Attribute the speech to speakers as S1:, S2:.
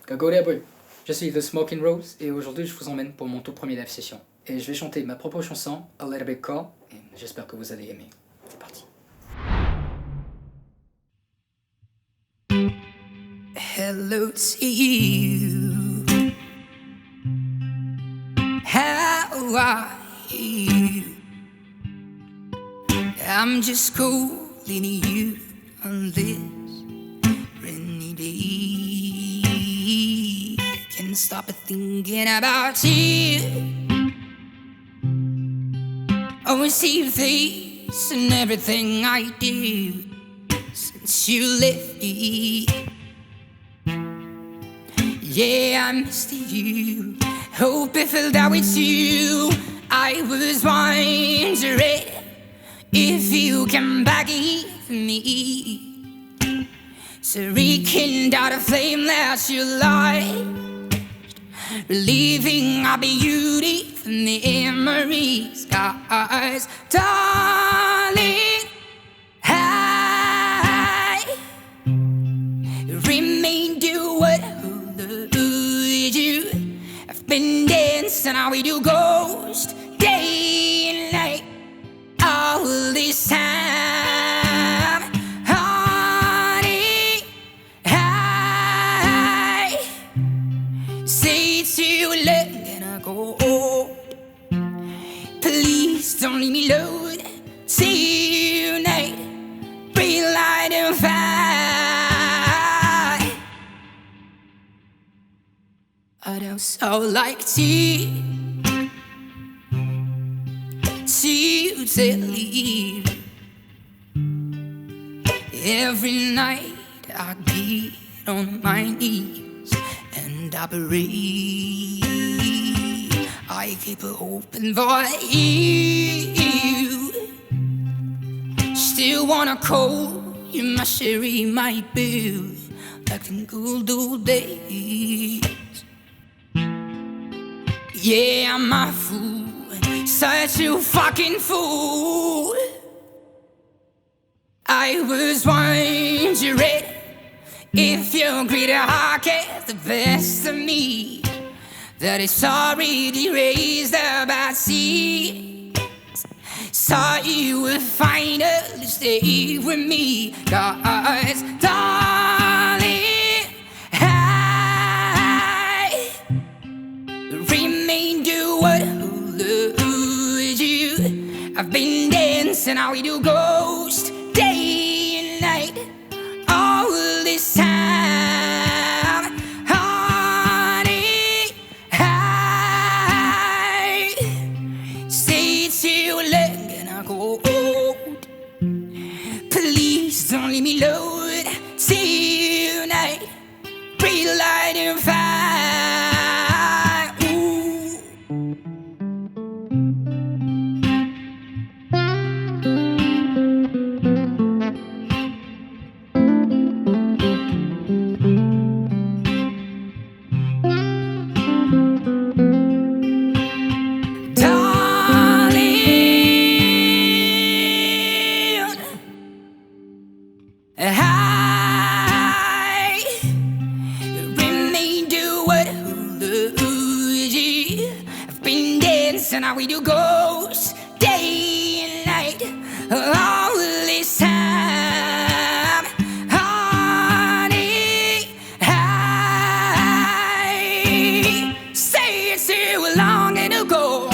S1: Cagolé abonné. Je suis The Smoking Rose et aujourd'hui je vous emmène pour mon tout premier live session. Et je vais chanter ma propre chanson, A Little Bit Cold, et j'espère que vous allez aimer. C'est parti. Hello to you. How are you? I'm just calling you on this rainy day. Can't stop thinking about you. Always see your face in everything I do since you left me. Yeah, I missed you. Hope it felt that with you. I was wondering if you come back even me. So rekindle out a flame that you light, relieving our beauty from the memories. Guys, darling, I remain do what you. I've been dancing, how we do ghost day and night all this time. Honey, I say to you, let me go. Please don't leave me alone tonight. Bring light and fire. I don't so like tea to leave. Every night I get on my knees and I pray. I keep it open for you. Still wanna call you my sherry, my boo, like in good old days. Yeah, I'm a fool, such a fucking fool. I was wondering if your greedy heart gets the best of me, that it's already raised the bad seeds. So you would finally stay with me, 'cause darling, I remain do what lose you. I've been dancing, how we do ghost day and night all this time. Honey, I say to you, let me go. Please don't leave me alone tonight. Breathe light and fire. I remain do what lose you. I've been dancing, how we do ghosts day and night all this time. Honey, I say it's too long ago.